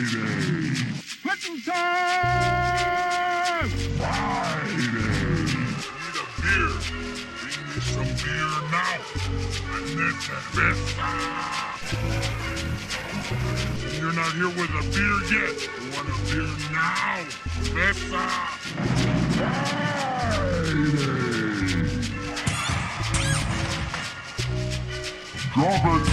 Clicking time! Friday! Need a beer. Bring me some beer now. And then you're not here with a beer yet. You want a beer now? Bessa! Friday! Drop it!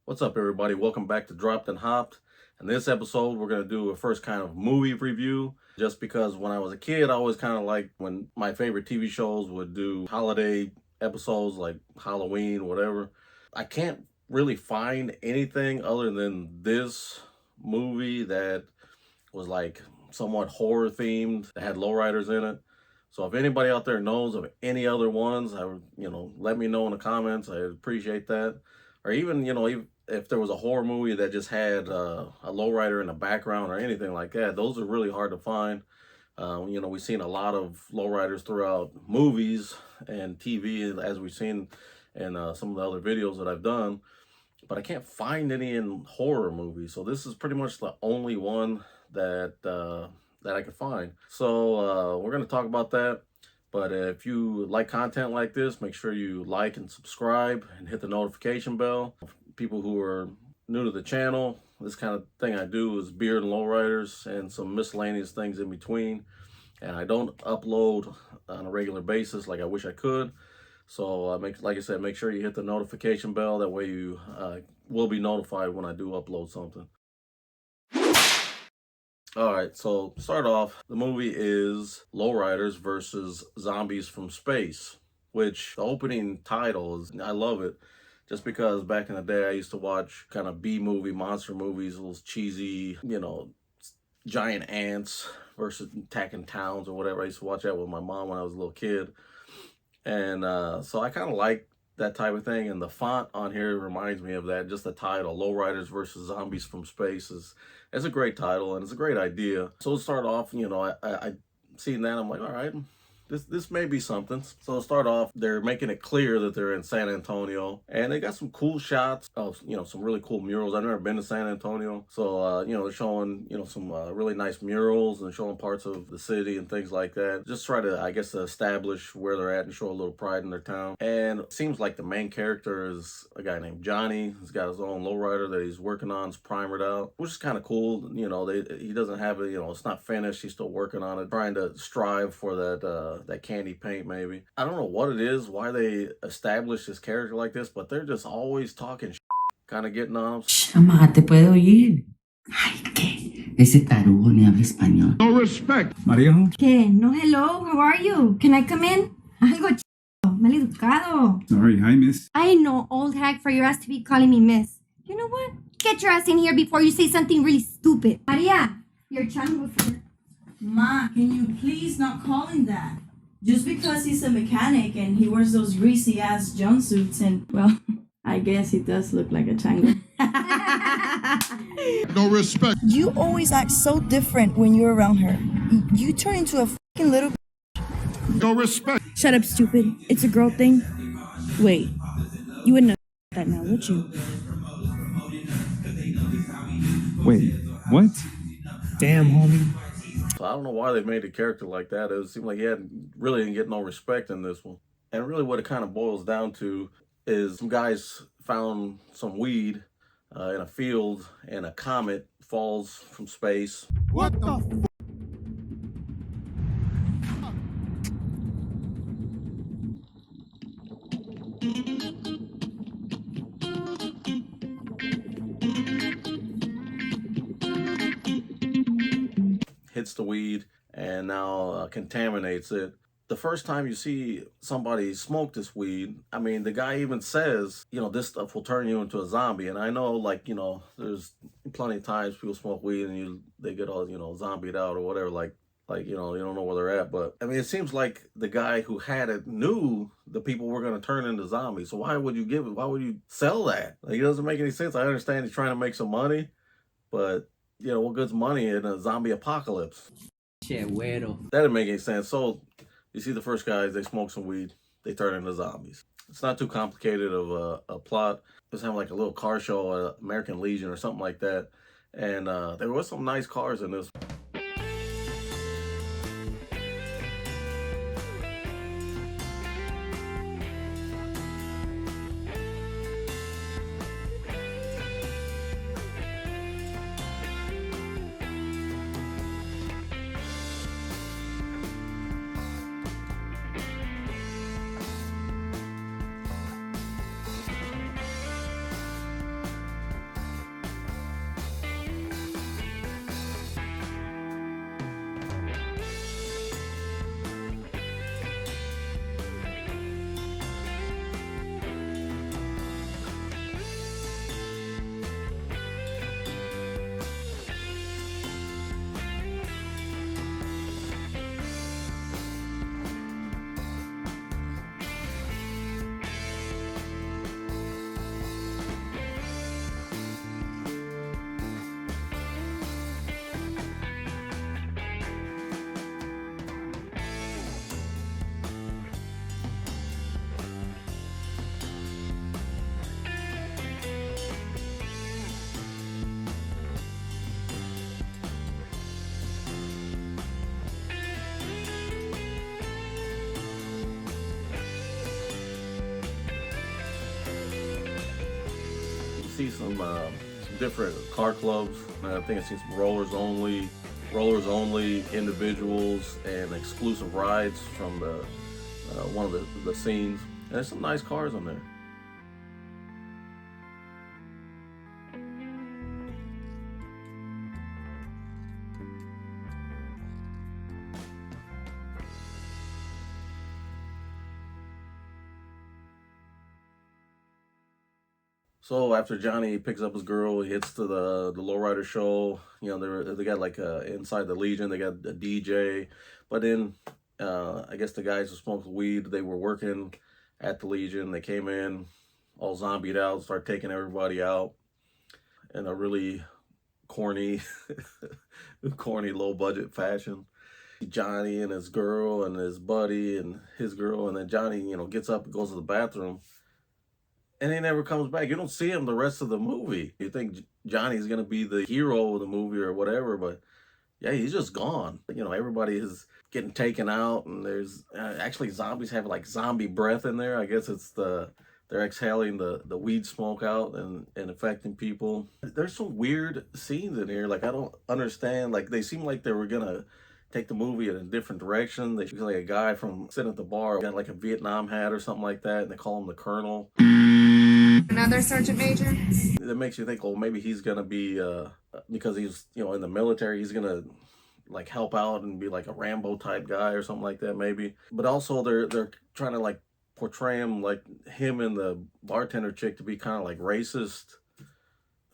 What's up, everybody? Welcome back to Dropped and Hopped. In this episode, we're going to do a first kind of movie review, just because when I was a kid, I always kind of liked when my favorite TV shows would do holiday episodes like Halloween, whatever. I can't really find anything other than this movie that was like somewhat horror themed, that had lowriders in it. So if anybody out there knows of any other ones, let me know in the comments. I'd appreciate that. Or even, if there was a horror movie that just had a lowrider in the background or anything like that, those are really hard to find. We've seen a lot of lowriders throughout movies and TV, as we've seen in some of the other videos that I've done, but I can't find any in horror movies. So this is pretty much the only one that I could find. So we're going to talk about that. But if you like content like this, make sure you like and subscribe and hit the notification bell. People who are new to the channel, this kind of thing I do is beer and lowriders and some miscellaneous things in between. And I don't upload on a regular basis like I wish I could. So like I said, make sure you hit the notification bell. That way you will be notified when I do upload something. All right, so start off, the movie is Lowriders VS Zombies from Space, which the opening title is, I love it, just because back in the day I used to watch kind of B-movie monster movies, those cheesy, giant ants versus attacking towns or whatever. I used to watch that with my mom when I was a little kid. And so I kind of like that type of thing, and the font on here reminds me of that. Just the title, Lowriders VS Zombies from Space, it's a great title and it's a great idea. So to start off, I seen that, I'm like, all right, this may be something. So to start off, they're making it clear that they're in San Antonio, and they got some cool shots of, some really cool murals. I've never been to San Antonio. So, they're showing, some really nice murals and showing parts of the city and things like that. Just try to, I guess, establish where they're at and show a little pride in their town. And it seems like the main character is a guy named Johnny. He's got his own lowrider that he's working on. It's primered out, which is kind of cool. He doesn't have it, it's not finished. He's still working on it, trying to strive for that candy paint maybe. I don't know what it is, why they established this character like this, but they're just always talking kind of getting on him. Chama, te puede oír. Ay, ¿qué? Ese tarugo ni habla español. No respect. María. ¿Qué? No, hello, how are you? Can I come in? Algo mal educado. Sorry, hi, miss. I know, old hag, for your ass to be calling me miss. You know what? Get your ass in here before you say something really stupid. Maria, your chango's here. Ma, can you please not call him that? Just because he's a mechanic and he wears those greasy ass jumpsuits and, well, I guess he does look like a chango. No respect. You always act so different when you're around her. You turn into a fucking little. No respect. Shut up, stupid. It's a girl thing. Wait, you wouldn't have that now, would you? Wait, what? Damn, homie. So I don't know why they made a character like that. It seemed like he really didn't get no respect in this one. And really what it kind of boils down to is some guys found some weed in a field, and a comet falls from space. What the f? Hits the weed and now contaminates it. The first time you see somebody smoke this weed, I mean, the guy even says, this stuff will turn you into a zombie. And I know, there's plenty of times people smoke weed and they get all, zombied out or whatever, like you don't know where they're at. But I mean, it seems like the guy who had it knew the people were going to turn into zombies. So why would you sell that? Like, it doesn't make any sense. I understand he's trying to make some money, but what good's money in a zombie apocalypse? Shit, weirdo. That didn't make any sense. So you see the first guys, they smoke some weed, they turn into zombies. It's not too complicated of a plot. Just have like a little car show, American Legion or something like that. And there was some nice cars in this. See some different car clubs. I think I see some rollers only individuals, and exclusive rides from the one of the scenes. And there's some nice cars on there. So after Johnny picks up his girl, he hits to the Lowrider show. They got like inside the Legion, they got a DJ. But then I guess the guys who smoked weed, they were working at the Legion. They came in all zombied out, start taking everybody out in a really corny, low budget fashion. Johnny and his girl and his buddy and his girl, and then Johnny, gets up and goes to the bathroom. And he never comes back. You don't see him the rest of the movie. You think Johnny's going to be the hero of the movie or whatever, but yeah, he's just gone. Everybody is getting taken out, and there's actually zombies have like zombie breath in there. I guess it's they're exhaling the weed smoke out and affecting people. There's some weird scenes in here. Like, I don't understand. Like, they seem like they were going to take the movie in a different direction. They should like a guy from sitting at the bar, got like a Vietnam hat or something like that, and they call him the Colonel. Another Sergeant Major? That makes you think, well, maybe he's gonna be because he's in the military, he's gonna like help out and be like a Rambo type guy or something like that, maybe. But also they're trying to like portray him and the bartender chick to be kind of like racist.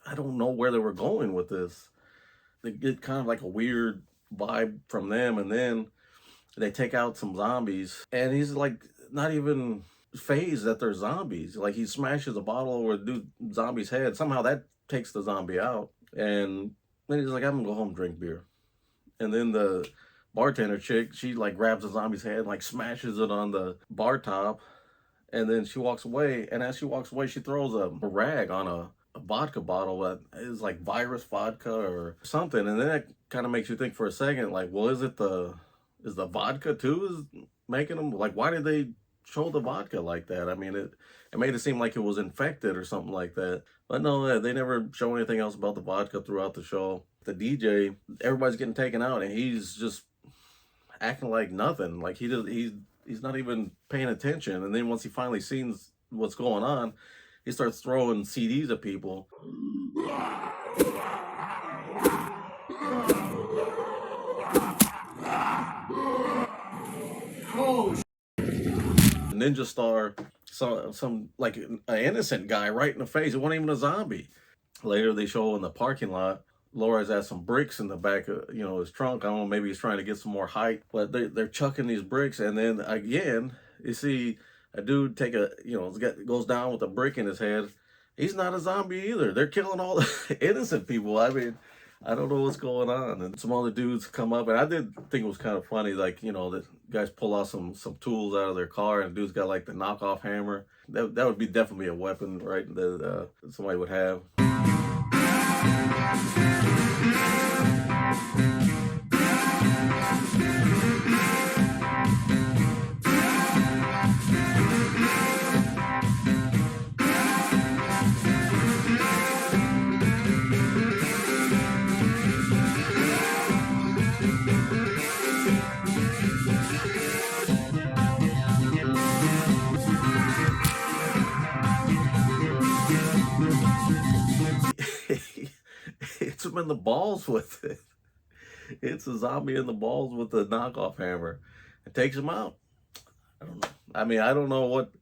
I don't know where they were going with this. They get kind of like a weird vibe from them, and then they take out some zombies, and he's like not even phased that they're zombies. Like, he smashes a bottle over the zombie's head. Somehow that takes the zombie out, and then he's like, I'm gonna go home and drink beer. And then the bartender chick, she like grabs the zombie's head and like smashes it on the bar top, and then she walks away. And as she walks away, she throws a rag on a vodka bottle that is like virus vodka or something. And then that kind of makes you think for a second, like, well, is the vodka too is making them, like, why did they show the vodka like that? I mean, it made it seem like it was infected or something like that. But no, they never show anything else about the vodka throughout the show. The DJ, everybody's getting taken out, and he's just acting like nothing. Like, he's not even paying attention. And then once he finally sees what's going on, he starts throwing CDs at people. Ninja star saw some like an innocent guy right in the face. It wasn't even a zombie. Later, they show in the parking lot, Lowrider's has some bricks in the back of, his trunk. I don't know, maybe he's trying to get some more height, but they're chucking these bricks. And then again, you see a dude take goes down with a brick in his head. He's not a zombie either. They're killing all the innocent people. I mean, I don't know what's going on. And some other dudes come up, and I did think it was kind of funny, like, the guys pull out some tools out of their car, and the dude's got like the knockoff hammer. That would be definitely a weapon, right, that somebody would have. Hits him in the balls with it. It's a zombie in the balls with the knockoff hammer. It takes him out. I don't know. I mean, I don't know what.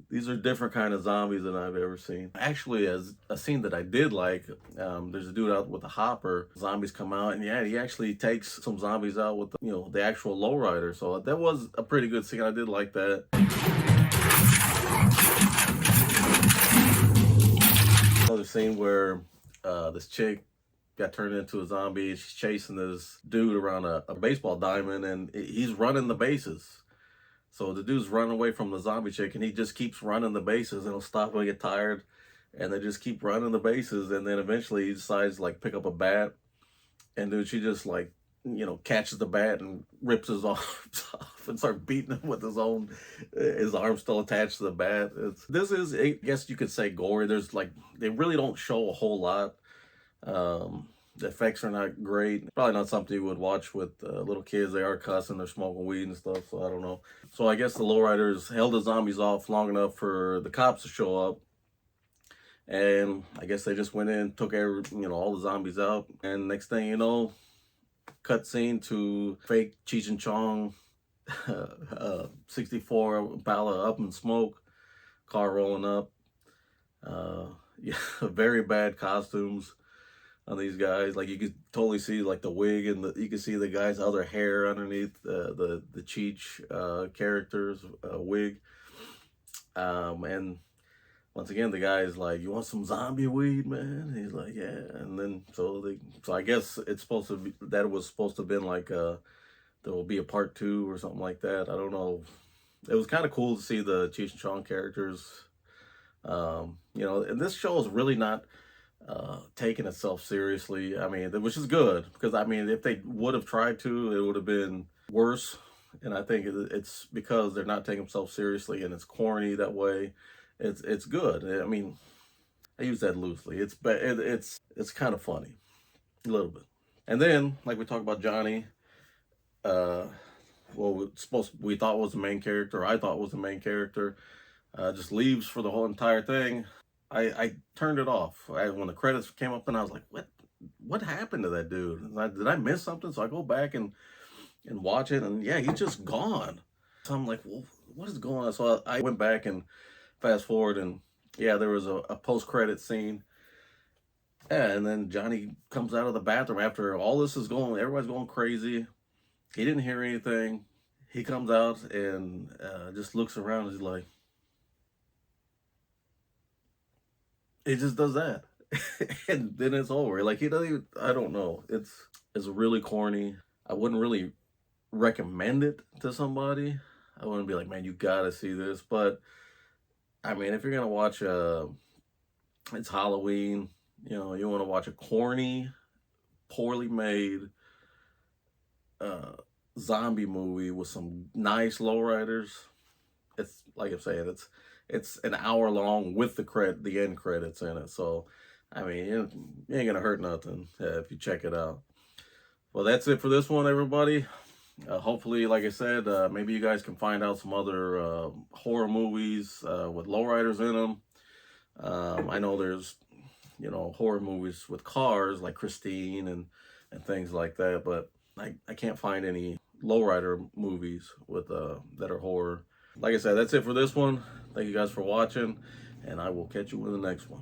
These are different kind of zombies than I've ever seen. Actually, as a scene that I did like, there's a dude out with a hopper. Zombies come out, and yeah, he actually takes some zombies out with the actual lowrider. So that was a pretty good scene. I did like that. Another scene where this chick got turned into a zombie. She's chasing this dude around a baseball diamond, and he's running the bases. So the dude's running away from the zombie chick, and he just keeps running the bases, and he'll stop and get tired, and they just keep running the bases, and then eventually he decides to like pick up a bat, and dude, she just like catches the bat and rips his arms off and start beating him with his arm still attached to the bat. This is, I guess you could say, gory. There's like, they really don't show a whole lot. The effects are not great. Probably not something you would watch with little kids. They are cussing, they're smoking weed and stuff, so I don't know. So I guess the lowriders held the zombies off long enough for the cops to show up. And I guess they just went in, took all the zombies out. And next thing you know, cutscene to fake Cheech and Chong 64 Impala up in smoke, car rolling up. Yeah, very bad costumes on these guys. Like, you could totally see like the wig, and you can see the guy's other hair underneath the Cheech character's wig. And once again, the guy's like, "You want some zombie weed, man?" And he's like, "Yeah." And then so I guess it's supposed to be, that was supposed to have been like there will be a part 2 or something like that. I don't know. It was kind of cool to see the Cheech and Chong characters. And this show is really not taking itself seriously. I mean, which is good, because I mean, if they would have tried to, it would have been worse. And I think it's because they're not taking themselves seriously, and it's corny that way. It's good. I mean, I use that loosely. It's kind of funny, a little bit. And then, like we talked about Johnny, we thought was the main character. I thought was the main character. Just leaves for the whole entire thing. I turned it off when the credits came up, and I was like, what happened to that dude? Did I miss something? So I go back and watch it, and yeah, he's just gone. So I'm like, well, what is going on? So I went back and fast forward, and yeah, there was a post-credit scene. Yeah, and then Johnny comes out of the bathroom after all this is going, everybody's going crazy. He didn't hear anything. He comes out and just looks around, and he's like, he just does that. And then it's over. Like, he doesn't even, I don't know. It's really corny. I wouldn't really recommend it to somebody. I wouldn't be like, man, you gotta see this. But I mean, if you're gonna watch it's Halloween, you want to watch a corny, poorly made zombie movie with some nice lowriders. It's like I'm saying, it's an hour long with the end credits in it. So I mean, you ain't gonna hurt nothing if you check it out. Well, that's it for this one, everybody. Hopefully, like I said, maybe you guys can find out some other horror movies with lowriders in them. I know there's horror movies with cars like Christine and things like that, but I can't find any lowrider movies with that are horror. Like I said, that's it for this one. Thank you guys for watching, and I will catch you in the next one.